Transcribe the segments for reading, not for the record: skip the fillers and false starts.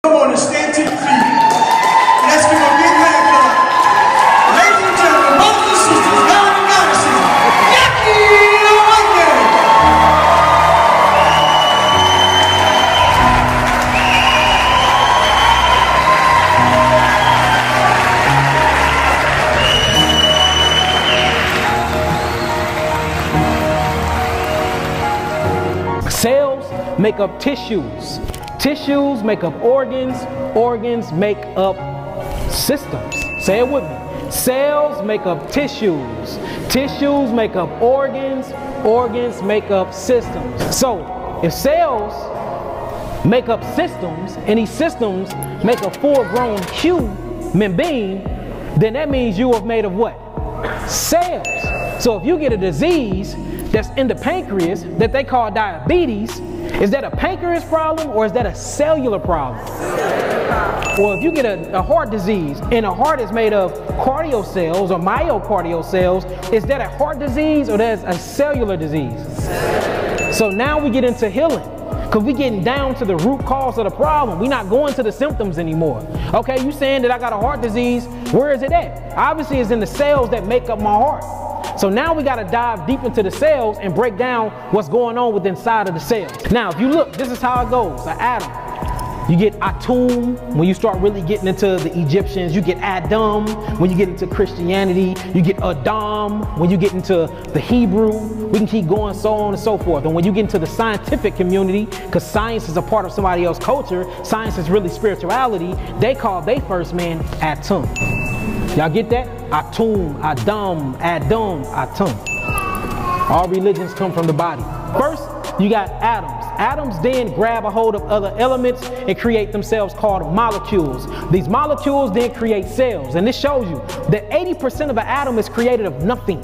Come on and stand to your feet. Let's give a big hand clap. Ladies and gentlemen, brothers and sisters, God and goddesses, Jackie White. Cells make up tissues. Tissues make up organs. Organs make up systems. Say it with me. Cells make up tissues. Tissues make up organs. Organs make up systems. So if cells make up systems and these systems make a full-grown human being, then that means you are made of what? Cells. So if you get a disease that's in the pancreas that they call diabetes, is that a pancreas problem or is that a cellular problem? Or if you get a heart disease and a heart is made of cardio cells or myocardial cells, is that a heart disease or that's a cellular disease? So now we get into healing, because we're getting down to the root cause of the problem. We're not going to the symptoms anymore. Okay, you saying that I got a heart disease, where is it at? Obviously it's in the cells that make up my heart. So now we got to dive deep into the cells and break down what's going on within inside of the cells. Now, if you look, this is how it goes. An atom. You get Atum when you start really getting into the Egyptians. You get Adam when you get into Christianity. You get Adam when you get into the Hebrew. We can keep going, so on and so forth. And when you get into the scientific community, because science is a part of somebody else's culture, science is really spirituality, they call their first man Atum. Y'all get that? Atum, Adam, Atum. All religions come from the body. First, you got atoms. Atoms then grab a hold of other elements and create themselves called molecules. These molecules then create cells. And this shows you that 80% of an atom is created of nothing.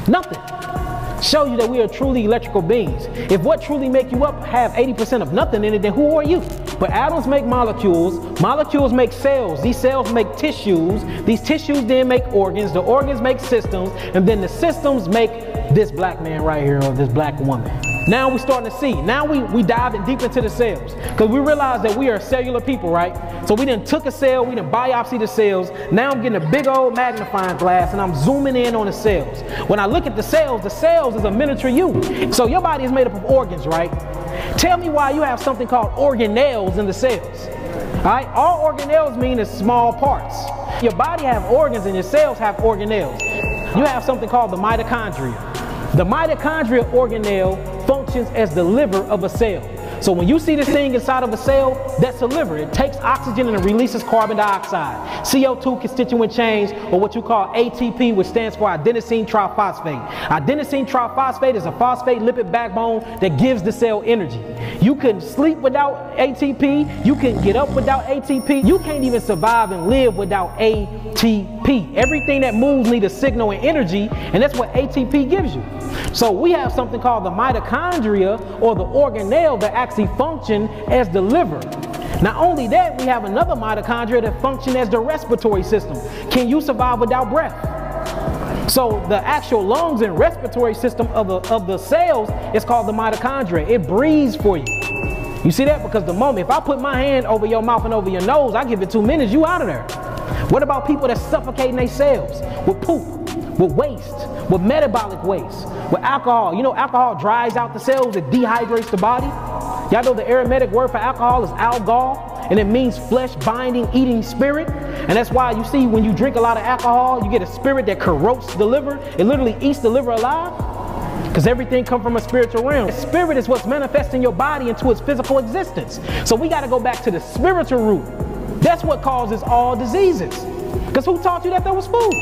Nothing. Show you that we are truly electrical beings. If what truly make you up have 80% of nothing in it, then who are you? But atoms make molecules. Molecules make cells. These cells make tissues. These tissues then make organs. The organs make systems. And then the systems make this black man right here, or this black woman. Now we're starting to see. Now we diving deep into the cells, because we realize that we are cellular people, right? So we done took a cell, we done biopsy the cells. Now I'm getting a big old magnifying glass and I'm zooming in on the cells. When I look at the cells is a miniature you. So your body is made up of organs, right? Tell me why you have something called organelles in the cells. All right? All organelles mean is small parts. Your body have organs and your cells have organelles. You have something called the mitochondria. The mitochondria organelle functions as the liver of a cell. So when you see this thing inside of a cell, that's a liver. It takes oxygen and it releases carbon dioxide. CO2 constituent change, or what you call ATP, which stands for adenosine triphosphate. Adenosine triphosphate is a phosphate lipid backbone that gives the cell energy. You can sleep without ATP. You can get up without ATP. You can't even survive and live without ATP. Everything that moves needs a signal and energy, and that's what ATP gives you. So we have something called the mitochondria, or the organelle, that actually function as the liver. Not only that, we have another mitochondria that function as the respiratory system. Can you survive without breath? So the actual lungs and respiratory system of the cells is called the mitochondria. It breathes for you. You see that? Because the moment, if I put my hand over your mouth and over your nose, I give it 2 minutes, you out of there. What about people that suffocating their cells with poop, with waste, with metabolic waste, with alcohol? You know, alcohol dries out the cells, it dehydrates the body. Y'all know the Aramaic word for alcohol is algol, and it means flesh binding, eating spirit. And that's why you see when you drink a lot of alcohol, you get a spirit that corrodes the liver. It literally eats the liver alive, because everything comes from a spiritual realm. The spirit is what's manifesting your body into its physical existence. So we got to go back to the spiritual root. That's what causes all diseases. Because who taught you that there was food?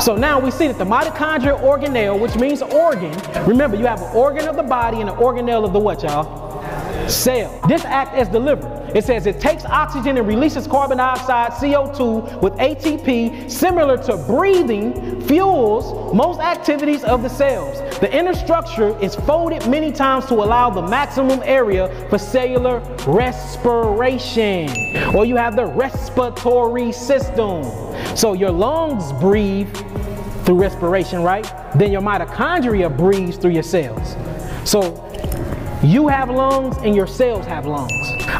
So now we see that the mitochondrial organelle, which means organ, remember you have an organ of the body and an organelle of the what, y'all? Cell. This acts as the liver. It says it takes oxygen and releases carbon dioxide, CO2, with ATP, similar to breathing, fuels most activities of the cells. The inner structure is folded many times to allow the maximum area for cellular respiration. Or you have the respiratory system. So your lungs breathe through respiration, right? Then your mitochondria breathes through your cells. So you have lungs and your cells have lungs.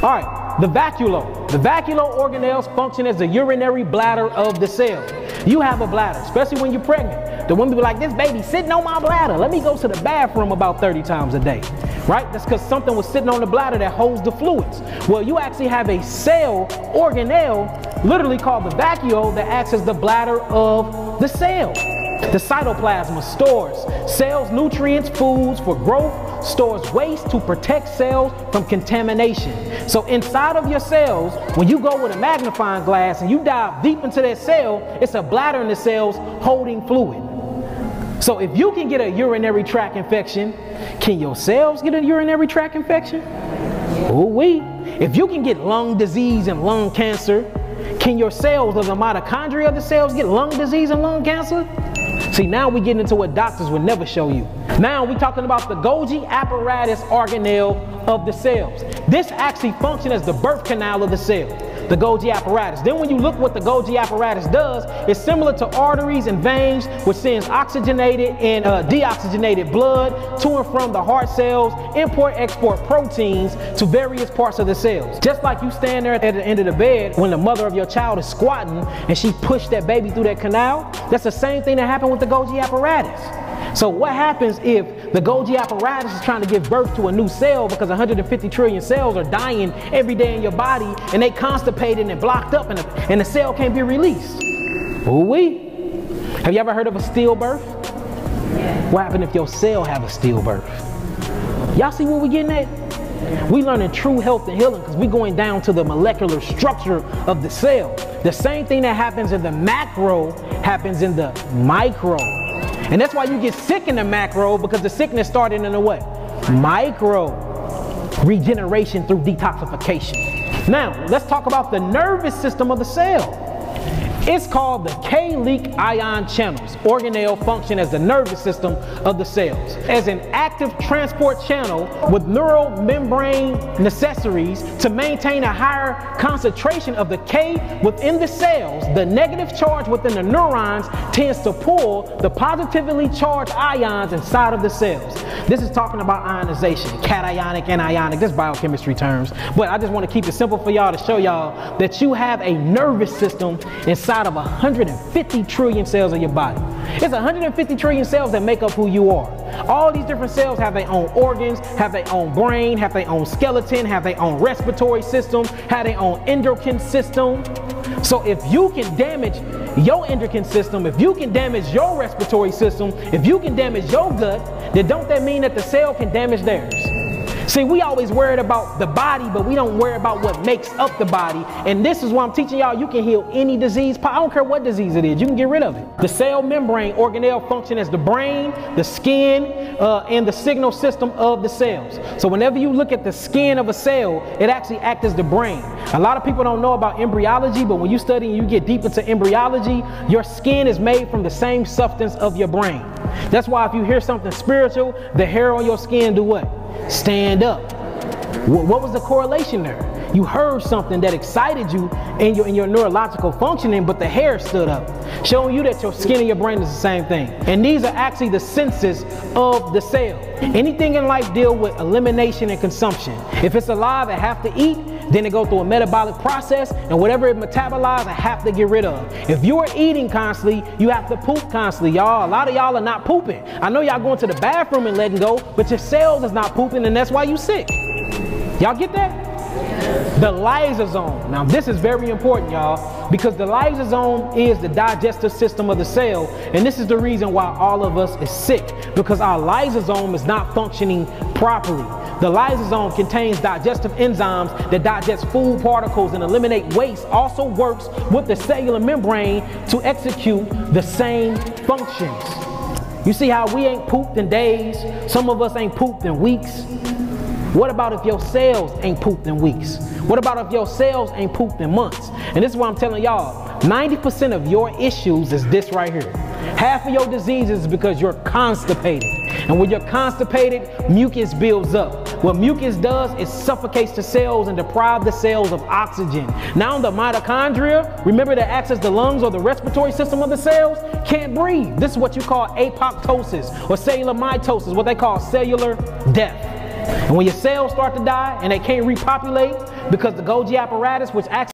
All right, the vacuole. The vacuole organelles function as the urinary bladder of the cell. You have a bladder, especially when you're pregnant. The women be like, this baby sitting on my bladder. Let me go to the bathroom about 30 times a day, right? That's because something was sitting on the bladder that holds the fluids. Well, you actually have a cell organelle, literally called the vacuole, that acts as the bladder of the cell. The cytoplasm stores cells' nutrients, foods for growth, stores waste to protect cells from contamination. So inside of your cells, when you go with a magnifying glass and you dive deep into that cell, it's a bladder in the cells holding fluid. So if you can get a urinary tract infection, can your cells get a urinary tract infection? Ooh-wee. If you can get lung disease and lung cancer, can your cells, of the mitochondria of the cells, get lung disease and lung cancer? See, now we get into what doctors would never show you. Now we're talking about the Golgi apparatus organelle of the cells. This actually functions as the birth canal of the cell, the Golgi apparatus. Then when you look what the Golgi apparatus does, it's similar to arteries and veins, which sends oxygenated and deoxygenated blood to and from the heart cells, import-export proteins to various parts of the cells. Just like you stand there at the end of the bed when the mother of your child is squatting and she pushed that baby through that canal, that's the same thing that happened with the Golgi apparatus. So what happens if the Golgi apparatus is trying to give birth to a new cell because 150 trillion cells are dying every day in your body and they constipated and blocked up and the cell can't be released? Ooh-wee. Have you ever heard of a stillbirth? Yeah. What happens if your cell have a stillbirth? Y'all see what we're getting at? We learning true health and healing because we're going down to the molecular structure of the cell. The same thing that happens in the macro happens in the micro. And that's why you get sick in the macro, because the sickness started in the what? Micro. Regeneration through detoxification. Now, let's talk about the nervous system of the cell. It's called the K-leak ion channels. Organelle function as the nervous system of the cells, as an active transport channel with neural membrane necessaries to maintain a higher concentration of the K within the cells. The negative charge within the neurons tends to pull the positively charged ions inside of the cells. This is talking about ionization, cationic, anionic, this biochemistry terms. But I just want to keep it simple for y'all to show y'all that you have a nervous system inside of 150 trillion cells of your body. It's 150 trillion cells that make up who you are. All these different cells have their own organs, have their own brain, have their own skeleton, have their own respiratory system, have their own endocrine system. So if you can damage your endocrine system, if you can damage your respiratory system, if you can damage your gut, then don't that mean that the cell can damage theirs? See, we always worried about the body, but we don't worry about what makes up the body. And this is why I'm teaching y'all you can heal any disease. I don't care what disease it is, you can get rid of it. The cell membrane organelle function as the brain, the skin, and the signal system of the cells. So whenever you look at the skin of a cell, it actually acts as the brain. A lot of people don't know about embryology, but when you study and you get deep into embryology, your skin is made from the same substance of your brain. That's why if you hear something spiritual, the hair on your skin do what? Stand up. What was the correlation there? You heard something that excited you in your neurological functioning, but the hair stood up, showing you that your skin and your brain is the same thing. And these are actually the senses of the cell. Anything in life deal with elimination and consumption. If it's alive, it have to eat, then it go through a metabolic process, and whatever it metabolizes, I have to get rid of. If you are eating constantly, you have to poop constantly, y'all. A lot of y'all are not pooping. I know y'all going to the bathroom and letting go, but your cells is not pooping, and that's why you sick. Y'all get that? The lysosome. Now this is very important, y'all, because the lysosome is the digestive system of the cell, and this is the reason why all of us is sick, because our lysosome is not functioning properly. The lysosome contains digestive enzymes that digest food particles and eliminate waste, also works with the cellular membrane to execute the same functions. You see how we ain't pooped in days? Some of us ain't pooped in weeks. What about if your cells ain't pooped in weeks? What about if your cells ain't pooped in months? And this is why I'm telling y'all, 90% of your issues is this right here. Half of your diseases is because you're constipated. And when you're constipated, mucus builds up. What mucus does is suffocates the cells and deprive the cells of oxygen. Now the mitochondria, remember that acts as the lungs or the respiratory system of the cells, can't breathe. This is what you call apoptosis or cellular mitosis, what they call cellular death. And when your cells start to die and they can't repopulate because the Golgi apparatus, which acts